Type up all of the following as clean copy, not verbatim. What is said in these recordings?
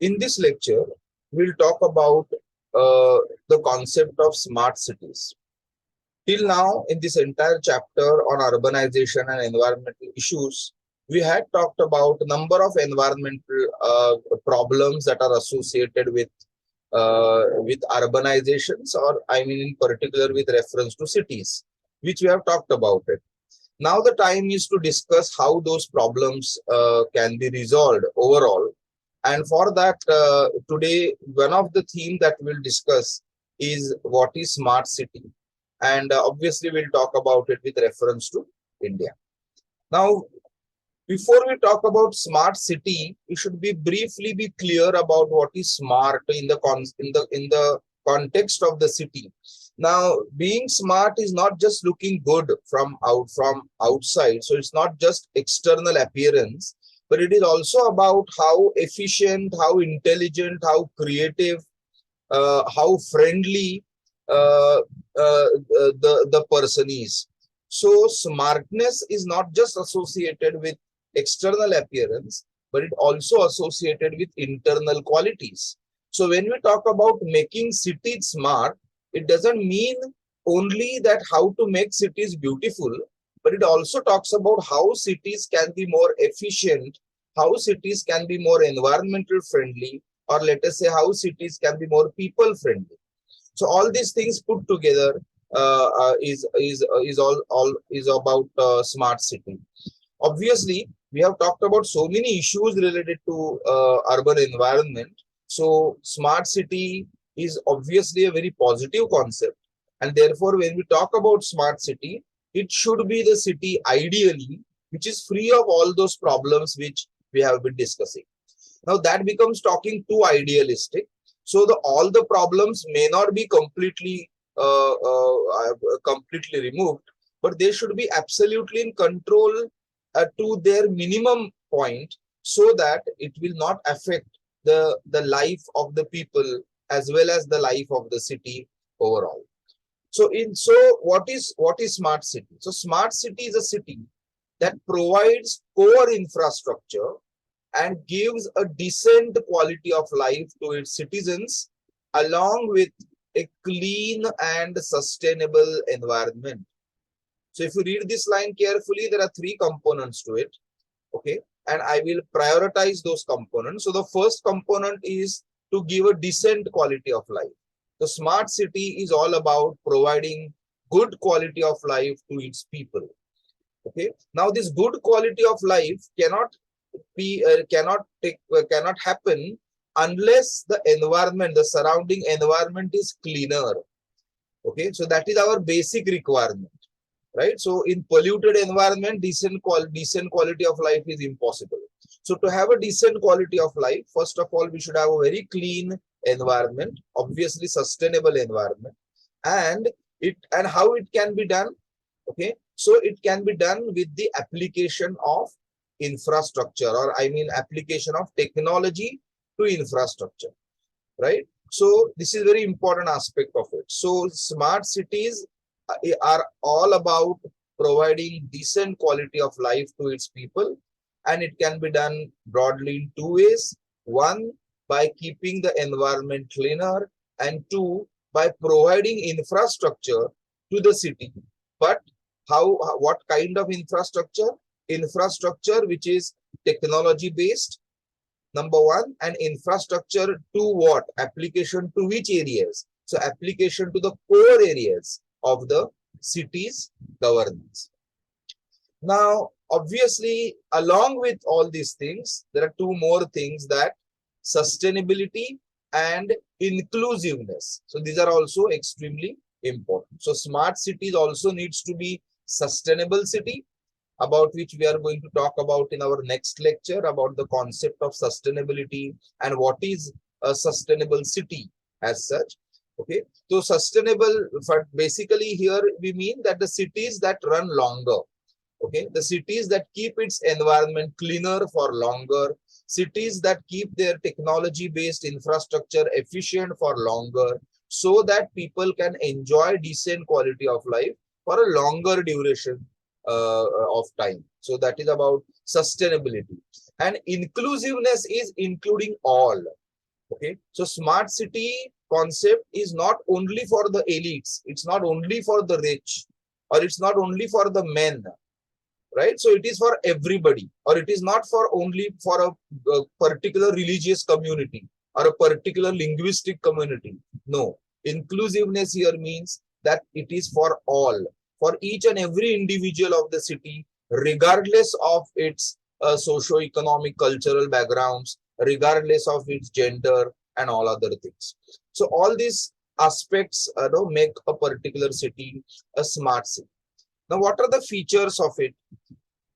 In this lecture, we'll talk about the concept of smart cities. Till now, in this entire chapter on urbanization and environmental issues, we had talked about a number of environmental problems that are associated with urbanizations, or I mean in particular with reference to cities, which we have talked about it. Now the time is to discuss how those problems can be resolved overall. And for that, today, one of the themes that we'll discuss is what is smart city. And obviously, we'll talk about it with reference to India. Now, before we talk about smart city, we should briefly be clear about what is smart in the context of the city. Now, being smart is not just looking good from outside, so it's not just external appearance, but it is also about how efficient, how intelligent, how creative, how friendly the person is. So smartness is not just associated with external appearance, but it also associated with internal qualities. So when we talk about making cities smart, it doesn't mean only that how to make cities beautiful, but it also talks about how cities can be more efficient, how cities can be more environmental friendly, or let us say how cities can be more people friendly. So all these things put together is about smart city. Obviously, we have talked about so many issues related to urban environment. So smart city is obviously a very positive concept, and therefore when we talk about smart city, it should be the city ideally which is free of all those problems which we have been discussing. Now that becomes talking too idealistic. So all the problems may not be completely removed, but they should be absolutely in control to their minimum point, so that it will not affect the life of the people as well as the life of the city overall. So what is smart city? So smart city is a city that provides core infrastructure and gives a decent quality of life to its citizens, along with a clean and sustainable environment. So if you read this line carefully, there are three components to it. Okay, and I will prioritize those components. So the first component is to give a decent quality of life. The smart city is all about providing good quality of life to its people. Okay, now this good quality of life cannot happen unless the environment, the surrounding environment is cleaner. Okay, so that is our basic requirement, right? So in polluted environment, decent quality of life is impossible. So to have a decent quality of life, first of all, we should have a very clean environment, obviously sustainable environment, and how it can be done. Okay, so it can be done with the application of infrastructure, or I mean application of technology to infrastructure, right? So this is very important aspect of it. So smart cities are all about providing decent quality of life to its people, and it can be done broadly in two ways. One, by keeping the environment cleaner, and two, by providing infrastructure to the city. But what kind of infrastructure? Infrastructure which is technology based, number one, and infrastructure to what? Application to which areas? So application to the core areas of the city's governance. Now, obviously, along with all these things, there are two more things, that sustainability and inclusiveness. So these are also extremely important. So smart cities also needs to be sustainable city, about which we are going to talk about in our next lecture, about the concept of sustainability and what is a sustainable city as such. Okay, so sustainable, basically here we mean that the cities that run longer. Okay, the cities that keep its environment cleaner for longer, cities that keep their technology based infrastructure efficient for longer, so that people can enjoy decent quality of life for a longer duration of time. So that is about sustainability. And inclusiveness is including all. Okay, so smart city concept is not only for the elites, it's not only for the rich, or it's not only for the men, right? So it is for everybody, or it is not for only for a particular religious community or a particular linguistic community. No, inclusiveness here means that it is for each and every individual of the city, regardless of its socio-economic, cultural backgrounds, regardless of its gender and all other things. So all these aspects make a particular city a smart city. Now, what are the features of it?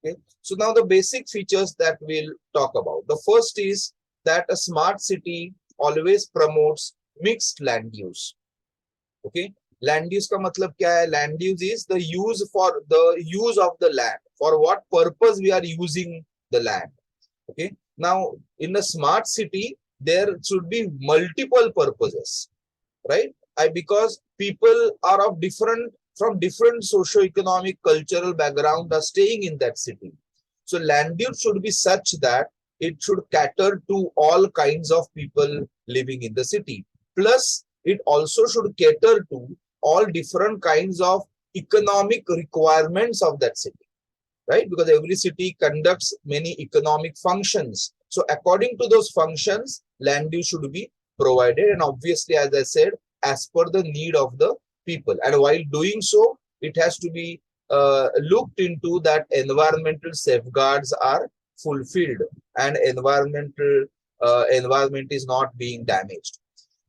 Okay. So now the basic features that we'll talk about. The first is that a smart city always promotes mixed land use. Okay. Land use का मतलब क्या है? Land use is the use of the land. For what purpose we are using the land. Okay. Now in a smart city, there should be multiple purposes, right? Because people are of different socio-economic, cultural background are staying in that city. So land use should be such that it should cater to all kinds of people living in the city. Plus, it also should cater to all different kinds of economic requirements of that city, right? Because every city conducts many economic functions. So according to those functions, land use should be provided. And obviously, as I said, as per the need of the people. And while doing so, it has to be looked into that environmental safeguards are fulfilled and environment is not being damaged.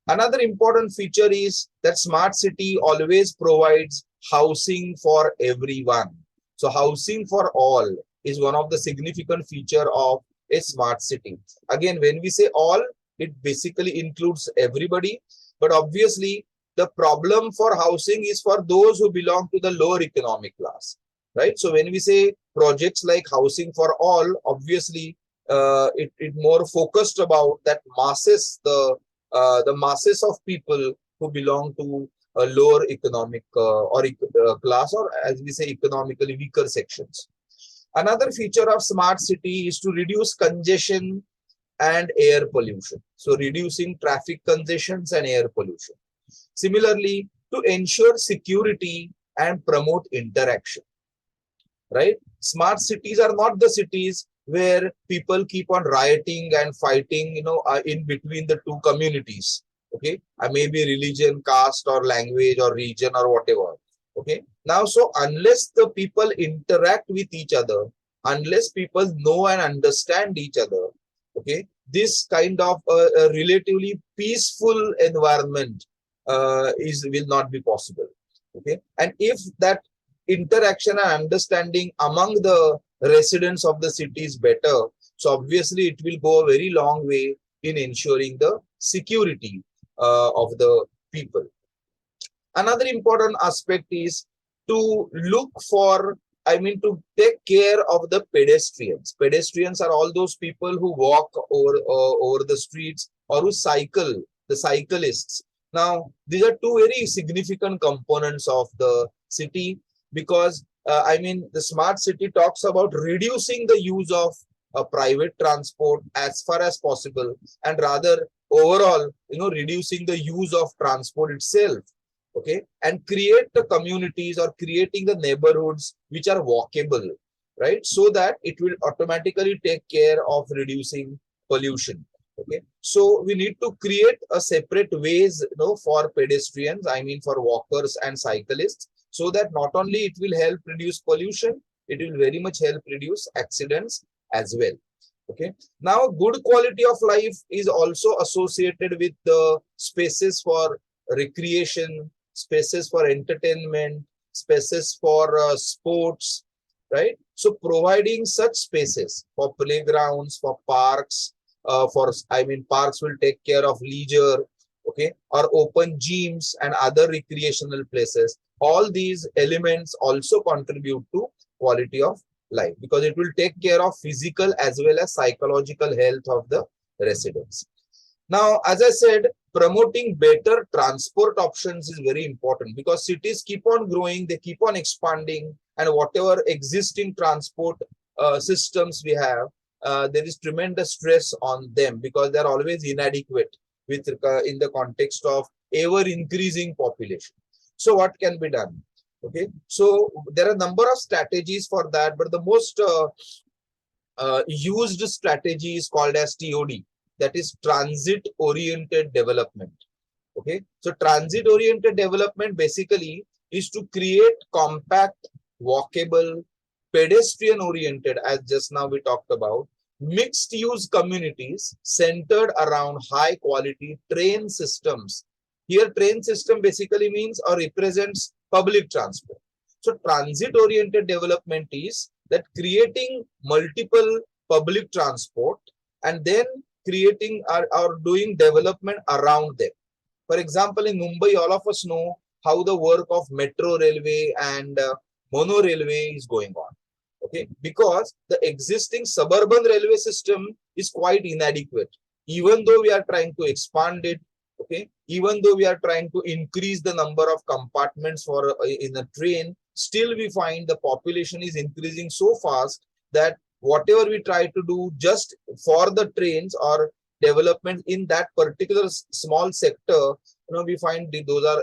Another important feature is that smart city always provides housing for everyone. So housing for all is one of the significant feature of a smart city. Again, when we say all, it basically includes everybody. But obviously, the problem for housing is for those who belong to the lower economic class, right? So when we say projects like housing for all, obviously, it more focused about that masses, the masses of people who belong to a lower economic class, or as we say, economically weaker sections. Another feature of smart city is to reduce congestion and air pollution. So reducing traffic congestions and air pollution. Similarly, to ensure security and promote interaction, right? Smart cities are not the cities where people keep on rioting and fighting, in between the two communities. Okay, maybe religion, caste, or language, or region, or whatever. Okay, now so unless the people interact with each other, unless people know and understand each other, okay, this kind of a relatively peaceful environment will not be possible. Okay, and if that interaction and understanding among the residents of the city is better, so obviously it will go a very long way in ensuring the security of the people. Another important aspect is to look for, to take care of the pedestrians. Pedestrians are all those people who walk over the streets or who cycle, the cyclists. Now, these are two very significant components of the city, because the smart city talks about reducing the use of private transport as far as possible, and rather overall, reducing the use of transport itself. Okay, and create the communities or creating the neighborhoods which are walkable, right? So that it will automatically take care of reducing pollution. Okay, so we need to create a separate ways, for pedestrians, for walkers and cyclists, so that not only it will help reduce pollution, it will very much help reduce accidents as well. Okay, now good quality of life is also associated with the spaces for recreation, spaces for entertainment, spaces for sports, right? So providing such spaces for playgrounds, for parks, parks will take care of leisure, okay, or open gyms and other recreational places. All these elements also contribute to quality of life, because it will take care of physical as well as psychological health of the residents. Now, as I said, promoting better transport options is very important, because cities keep on growing, they keep on expanding, and whatever existing transport systems we have, there is tremendous stress on them because they're always inadequate. with in the context of ever increasing population. So what can be done? Okay, so there are a number of strategies for that, but the most used strategy is called as TOD, that is transit oriented development. Okay, so transit oriented development basically is to create compact, walkable, pedestrian oriented, as just now we talked about, mixed use communities centered around high quality train systems. Here train system basically means or represents public transport. So transit oriented development is that creating multiple public transport and then creating or doing development around them. For example, in Mumbai, all of us know how the work of metro railway and mono railway is going on. Okay, because the existing suburban railway system is quite inadequate. Even though we are trying to expand it, okay, even though we are trying to increase the number of compartments for in a train, still we find the population is increasing so fast that whatever we try to do just for the trains or development in that particular small sector, we find those are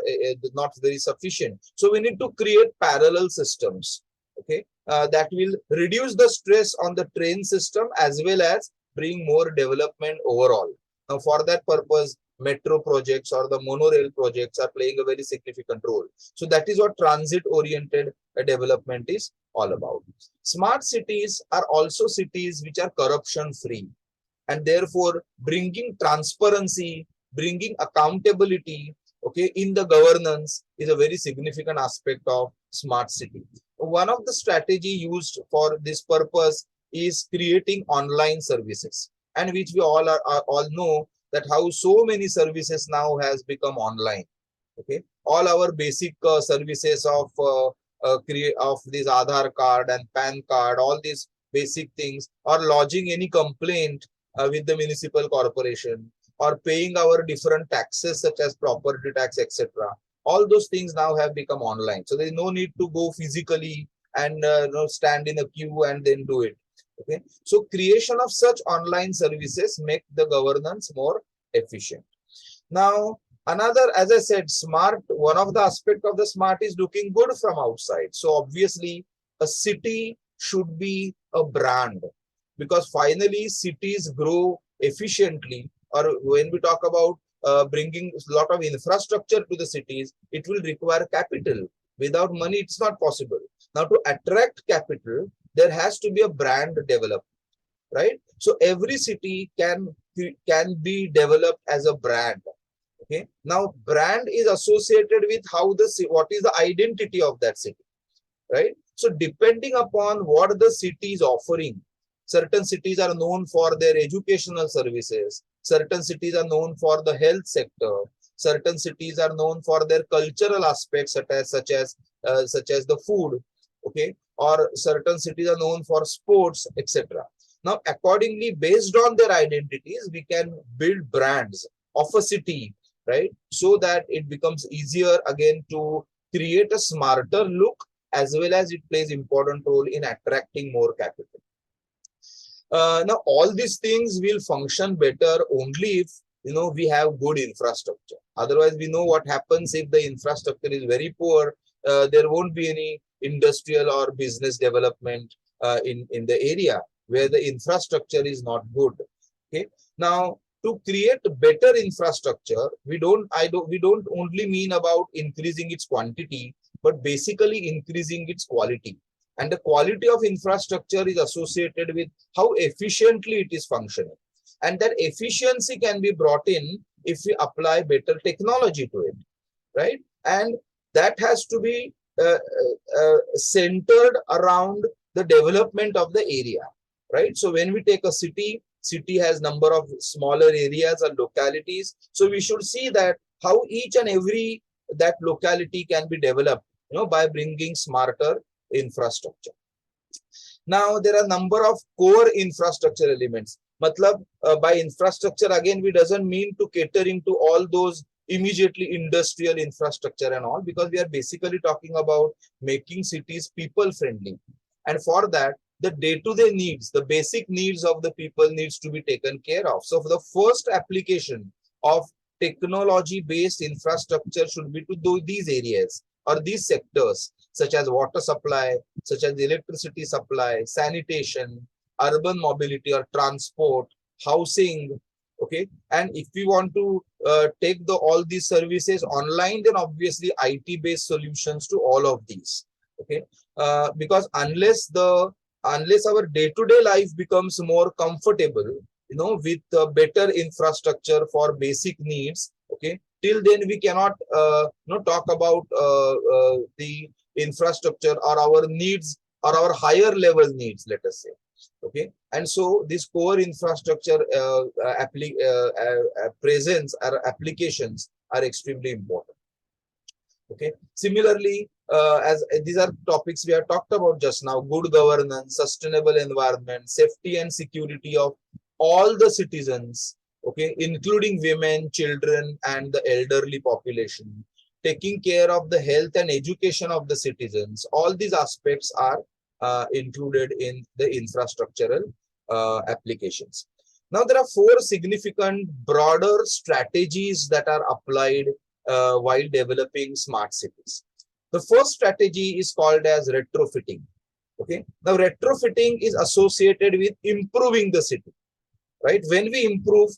not very sufficient. So we need to create parallel systems, okay, that will reduce the stress on the train system as well as bring more development overall. Now for that purpose, metro projects or the monorail projects are playing a very significant role. So that is what transit oriented development is all about. Smart cities are also cities which are corruption free, and therefore bringing transparency, bringing accountability, okay, in the governance is a very significant aspect of smart city. One of the strategy used for this purpose is creating online services, and which we all all know that how so many services now has become online. Okay, all our basic services of this Aadhaar card and PAN card, all these basic things, or lodging any complaint with the municipal corporation, or paying our different taxes such as property tax, etc. All those things now have become online. So there is no need to go physically and stand in a queue and then do it. Okay, so creation of such online services make the governance more efficient. Now, another, as I said, smart, one of the aspect of the smart is looking good from outside. So obviously, a city should be a brand, because finally cities grow efficiently, or when we talk about bringing a lot of infrastructure to the cities, it will require capital. Without money, it's not possible. Now, to attract capital, there has to be a brand developed, right? So every city can be developed as a brand. Okay. Now, brand is associated with how what is the identity of that city, right? So depending upon what the city is offering, certain cities are known for their educational services, certain cities are known for the health sector, certain cities are known for their cultural aspects such as the food, okay, or certain cities are known for sports, etc. Now, accordingly, based on their identities, we can build brands of a city, right? So that it becomes easier again to create a smarter look, as well as it plays important role in attracting more capital. Now, all these things will function better only if we have good infrastructure. Otherwise, we know what happens if the infrastructure is very poor. There won't be any industrial or business development in the area where the infrastructure is not good. Okay. Now, to create better infrastructure, we don't only mean about increasing its quantity, but basically increasing its quality. And the quality of infrastructure is associated with how efficiently it is functioning. And that efficiency can be brought in if we apply better technology to it, right? And that has to be centered around the development of the area, right? So when we take a city has number of smaller areas or localities. So we should see that how each and every that locality can be developed, by bringing smarter infrastructure. Now, there are a number of core infrastructure elements. Matlab, by infrastructure, again, we doesn't mean to catering to all those immediately industrial infrastructure and all, because we are basically talking about making cities people friendly. And for that, the day-to-day needs, the basic needs of the people needs to be taken care of. So for the first application of technology-based infrastructure should be to do these areas or these sectors, such as water supply, such as electricity supply, sanitation, urban mobility or transport, housing. Okay, and if we want to take all these services online, then obviously IT-based solutions to all of these. Okay, because unless our day-to-day life becomes more comfortable, with better infrastructure for basic needs, okay, till then we cannot talk about the infrastructure or our needs or our higher level needs, let us say. Okay, and so this core infrastructure presence or applications are extremely important. Okay, similarly, as these are topics we have talked about just now: good governance, sustainable environment, safety and security of all the citizens, okay, including women, children and the elderly population, taking care of the health and education of the citizens. All these aspects are included in the infrastructural applications. Now, there are four significant broader strategies that are applied while developing smart cities. The first strategy is called as retrofitting. Okay, now retrofitting is associated with improving the city, right? When we improve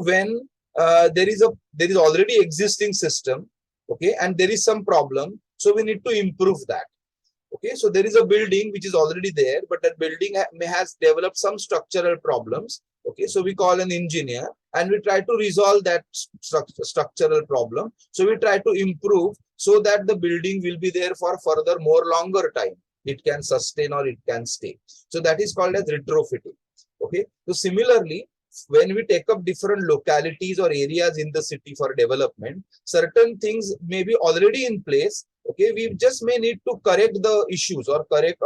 when there is already existing system, okay, and there is some problem, so we need to improve that. Okay, so there is a building which is already there, but that building has developed some structural problems. Okay, so we call an engineer and we try to resolve that structural problem. So we try to improve so that the building will be there for further more longer time. It can sustain or it can stay. So that is called as retrofitting. Okay, so similarly, when we take up different localities or areas in the city for development, certain things may be already in place. Okay, we just may need to correct the issues or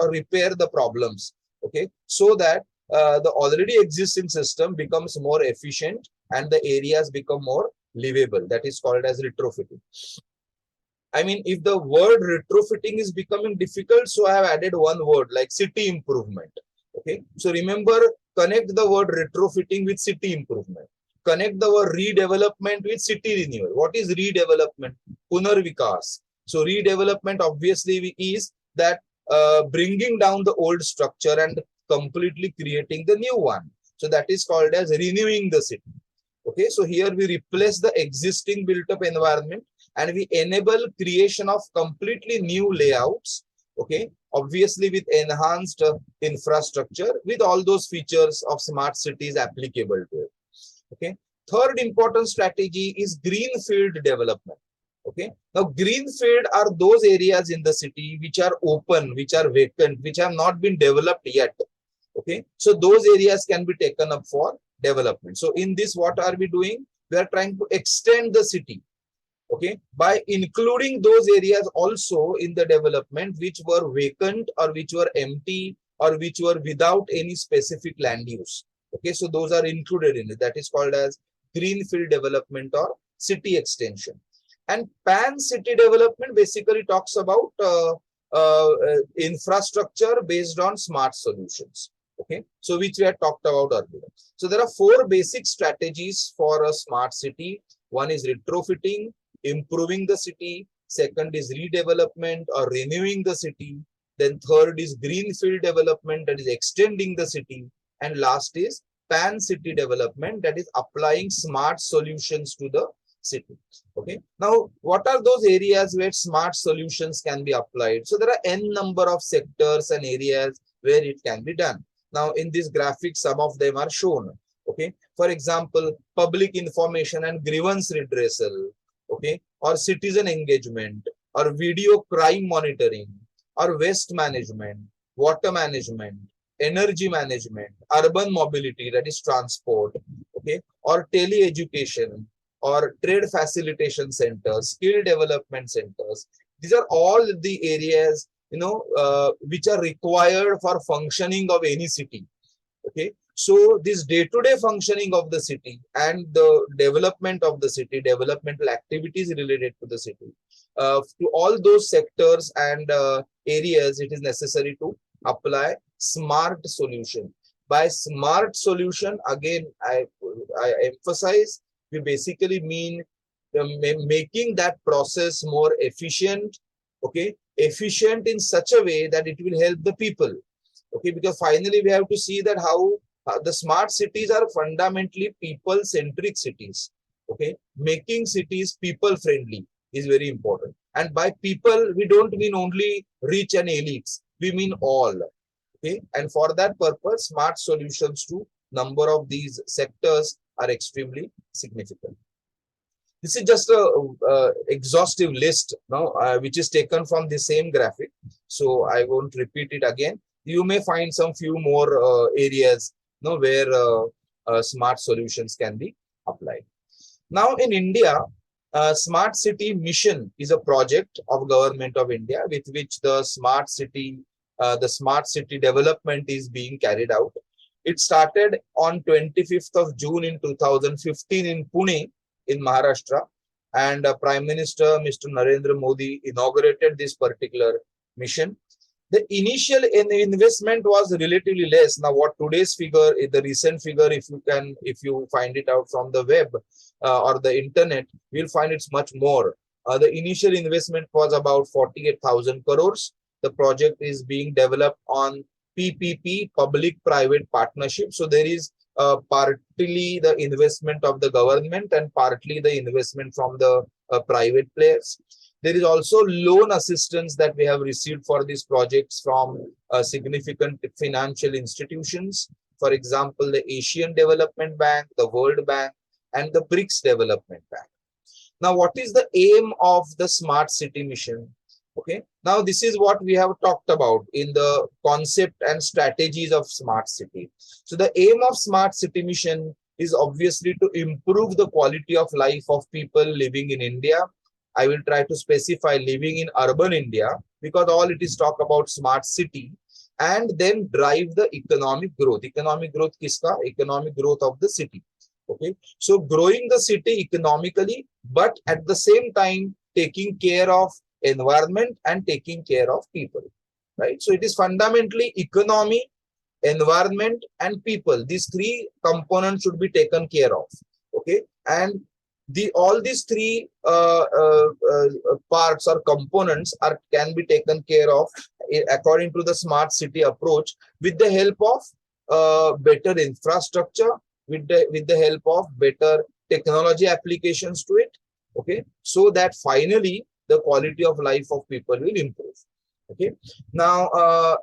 repair the problems. Okay, so that the already existing system becomes more efficient and the areas become more livable. That is called as retrofitting. I mean, if the word retrofitting is becoming difficult, so I have added one word like city improvement. Okay, so remember, connect the word retrofitting with city improvement. Connect the word redevelopment with city renewal. What is redevelopment? Punarvikas. So redevelopment obviously is that bringing down the old structure and completely creating the new one. So that is called as renewing the city. Okay, so here we replace the existing built up environment and we enable creation of completely new layouts. Okay, obviously with enhanced infrastructure with all those features of smart cities applicable to it. Okay, third important strategy is greenfield development. Okay, now greenfield are those areas in the city which are open, which are vacant, which have not been developed yet. Okay, so those areas can be taken up for development. So in this, what are we doing? We are trying to extend the city, okay, by including those areas also in the development which were vacant or which were empty or which were without any specific land use. Okay, so those are included in it. That is called as greenfield development or city extension. And pan city development basically talks about infrastructure based on smart solutions. Okay, so which we had talked about earlier. So there are four basic strategies for a smart city. One is retrofitting, improving the city. Second is redevelopment or renewing the city. Then third is greenfield development, that is extending the city. And last is pan city development, that is applying smart solutions to the city. Okay, now what are those areas where smart solutions can be applied? So there are n number of sectors and areas where it can be done. Now in this graphic, some of them are shown. Okay, for example, public information and grievance redressal, okay, or citizen engagement, or video crime monitoring, or waste management, water management, energy management, urban mobility, that is transport, okay, or tele-education, or trade facilitation centers, skill development centers. These are all the areas, which are required for functioning of any city. Okay, so this day-to-day functioning of the city and the development of the city, developmental activities related to the city, to all those sectors and areas, it is necessary to apply smart solution. By smart solution, again, I emphasize we basically mean making that process more efficient, okay, efficient in such a way that it will help the people, okay, because finally we have to see that how the smart cities are fundamentally people centric cities, okay, making cities people friendly is very important. And by people we don't mean only rich and elites, we mean all, okay, and for that purpose smart solutions to number of these sectors are extremely significant. This is just a exhaustive list now, which is taken from the same graphic. So I won't repeat it again. You may find some few more areas, where smart solutions can be applied. Now in India, Smart City Mission is a project of Government of India with which the smart city development is being carried out. It started on 25th of June in 2015 in Pune, in Maharashtra, and Prime Minister Mr. Narendra Modi inaugurated this particular mission. The initial investment was relatively less. Now, what today's figure, the recent figure, if you find it out from the web or the internet, you'll find it's much more. The initial investment was about 48,000 crores. The project is being developed on PPP, public-private partnership. So there is partly the investment of the government and partly the investment from the private players. There is also loan assistance that we have received for these projects from significant financial institutions. For example, the Asian Development Bank, the World Bank, and the BRICS Development Bank. Now, what is the aim of the Smart City Mission? Okay, now this is what we have talked about in the concept and strategies of Smart City. So the aim of Smart City Mission is obviously to improve the quality of life of people living in India. I will try to specify living in urban India because all it is talk about smart city, and then drive the economic growth. Economic growth kiska? Economic growth of the city. Okay, so growing the city economically, but at the same time taking care of environment and taking care of people, right? So it is fundamentally economy, environment, and people. These three components should be taken care of. Okay, and all these three parts or components can be taken care of according to the smart city approach with the help of better infrastructure, with the help of better technology applications to it. Okay, so that finally the quality of life of people will improve. Okay, now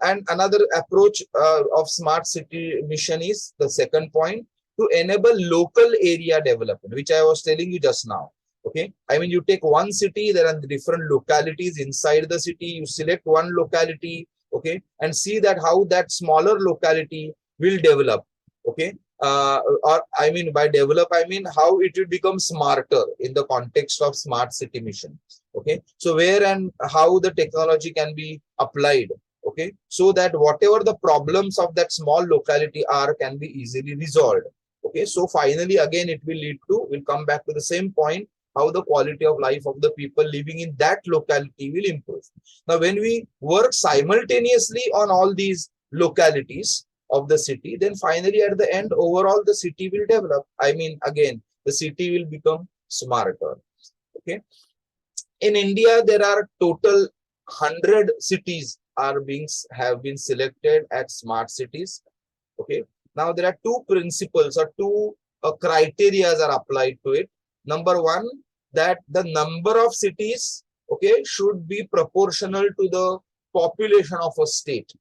and another approach of smart city mission is the second point, to enable local area development, which I was telling you just now. Okay, I mean, you take one city, there are different localities inside the city, you select one locality, okay, and see that how that smaller locality will develop. Okay, or I mean, by develop, I mean how it will become smarter in the context of smart city mission. Okay, so where and how the technology can be applied, okay, so that whatever the problems of that small locality are can be easily resolved. Okay, so finally again it will lead to, we'll come back to the same point, how the quality of life of the people living in that locality will improve. Now when we work simultaneously on all these localities of the city, then finally at the end overall the city will develop. I mean, again, the city will become smarter. Okay, in India there are total 100 cities have been selected as smart cities. Okay, now there are two principles or two criteria are applied to it. Number one, that the number of cities, okay, should be proportional to the population of a state.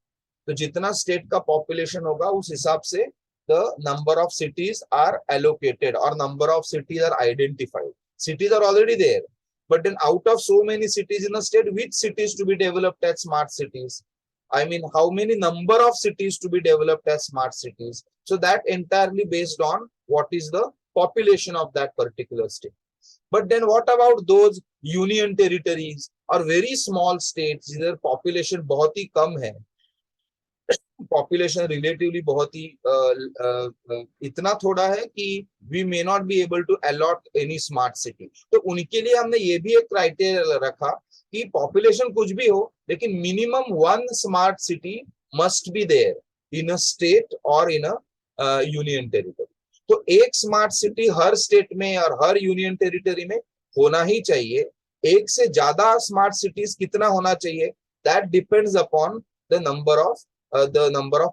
तो जितना state का population होगा उस हिसाब से the number of cities are allocated or number of cities are identified. Cities are already there, but then out of so many cities in a state, which cities to be developed as smart cities? I mean, how many number of cities to be developed as smart cities? So that entirely based on what is the population of that particular state. But then what about those union territories or very small states जिधर population बहुत ही कम है, population relatively बहुत ही इतना थोड़ा है कि we may not be able to allot any smart city. तो उनके लिए हमने ये भी एक criteria रखा कि population कुछ भी हो, लेकिन minimum one smart city must be there in a state or in a union territory. तो एक स्मार्ट सिटी हर स्टेट में और हर यूनियन टेरिटरी में होना ही चाहिए. एक से ज्यादा स्मार्ट सिटीज कितना होना चाहिए, that depends upon the number of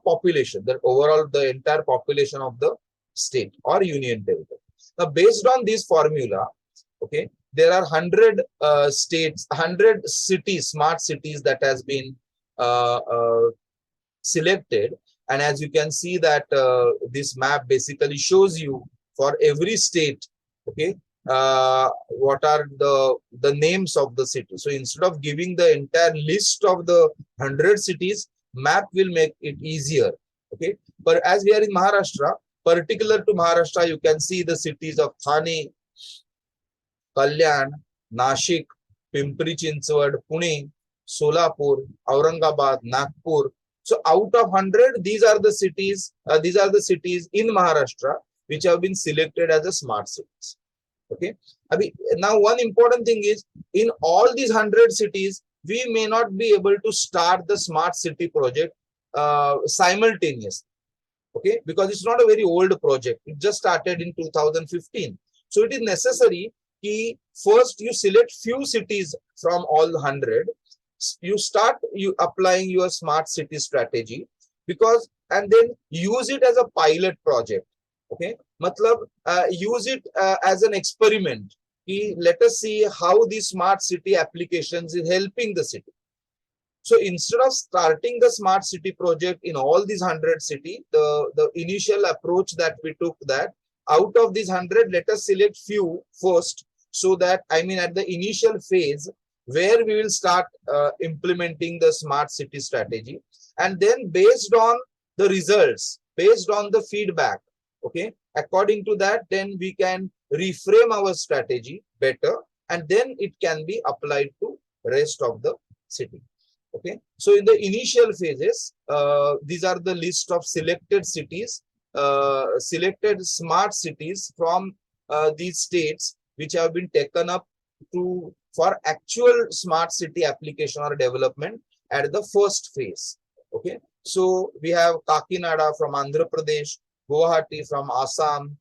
population, the overall the entire population of the state or union territory. Now based on this formula, okay, there are 100 states, 100 cities, smart cities that has been selected. And as you can see that this map basically shows you for every state, okay, what are the names of the cities. So instead of giving the entire list of the 100 cities, map will make it easier, okay. But as we are in Maharashtra, particular to Maharashtra, you can see the cities of Thane, Kalyan, Nashik, Pimpri Chinchwad, Pune, Solapur, Aurangabad, Nagpur. So out of 100, these are the cities in Maharashtra which have been selected as a smart cities. Okay. Now one important thing is, in all these 100 cities, we may not be able to start the smart city project simultaneously. Okay, because it's not a very old project. It just started in 2015. So it is necessary that first you select few cities from all 100. You start applying your smart city strategy, because and then use it as a pilot project. Okay, matlab use it as an experiment. Let us see how the smart city applications is helping the city. So instead of starting the smart city project in all these 100 cities, the initial approach that we took, that out of these 100, let us select few first, so that at the initial phase where we will start implementing the smart city strategy, and then based on the results, based on the feedback, okay, according to that, then we can reframe our strategy better, and then it can be applied to rest of the city. Okay, so in the initial phases, these are the list of selected cities, selected smart cities from these states which have been taken up for actual smart city application or development at the first phase. Okay, so we have Kakinada from Andhra Pradesh, Guwahati from Assam,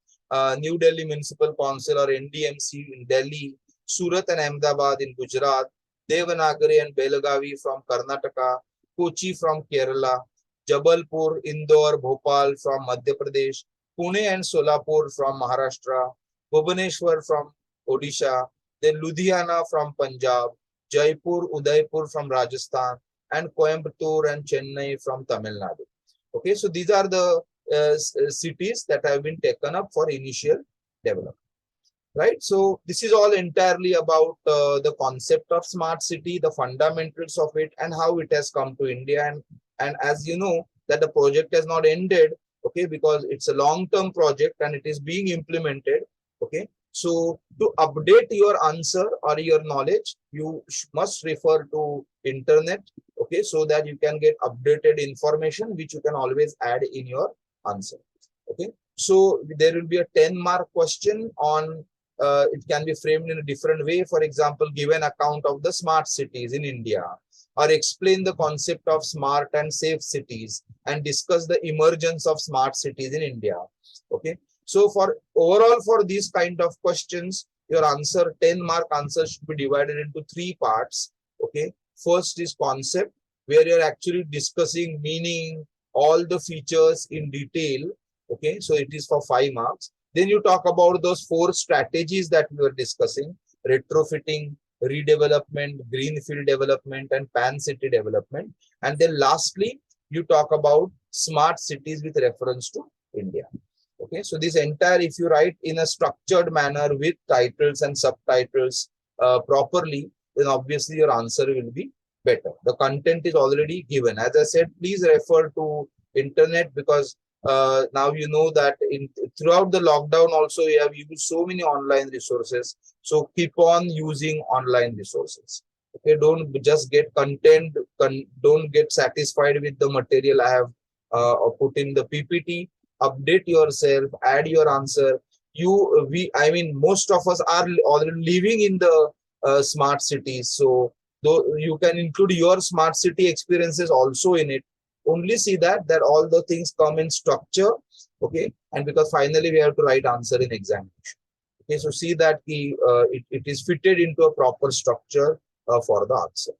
New Delhi Municipal Council or NDMC in Delhi, Surat and Ahmedabad in Gujarat, Devanagari and Belagavi from Karnataka, Kochi from Kerala, Jabalpur, Indore, Bhopal from Madhya Pradesh, Pune and Solapur from Maharashtra, Bhubaneswar from Odisha, then Ludhiana from Punjab, Jaipur, Udaipur from Rajasthan, and Coimbatore and Chennai from Tamil Nadu. Okay, so these are the cities that have been taken up for initial development. Right, so this is all entirely about the concept of smart city, the fundamentals of it, and how it has come to India. And as you know, that the project has not ended, okay, because it's a long-term project and it is being implemented. Okay, so to update your answer or your knowledge, you must refer to internet, okay, so that you can get updated information which you can always add in your answer. Okay, so there will be a 10-mark question on it can be framed in a different way. For example, give an account of the smart cities in India, or explain the concept of smart and safe cities, and discuss the emergence of smart cities in India. Okay, so for overall, for these kind of questions, your answer, 10-mark answer, should be divided into 3 parts. Okay, first is concept, where you're actually discussing meaning, all the features in detail. Okay, so it is for 5 marks. Then you talk about those 4 strategies that we were discussing: retrofitting, redevelopment, greenfield development, and pan city development. And then lastly, you talk about smart cities with reference to India. Okay, so this entire, if you write in a structured manner with titles and subtitles properly, then obviously your answer will be better. The content is already given. As I said, please refer to internet, because now you know that throughout the lockdown also we have used so many online resources. So keep on using online resources. Okay, don't just get content, don't get satisfied with the material I have put in the PPT. Update yourself, add your answer. Most of us are already living in the smart cities, so though you can include your smart city experiences also in it. Only see that all the things come in structure, Okay, and because finally we have to write answer in examination. Okay, so see that it is fitted into a proper structure for the answer.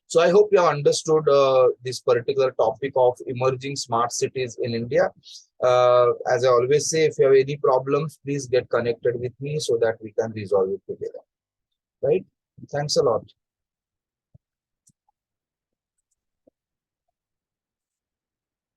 So I hope you have understood this particular topic of emerging smart cities in India. As I always say, if you have any problems, please get connected with me so that we can resolve it together. Right? Thanks a lot.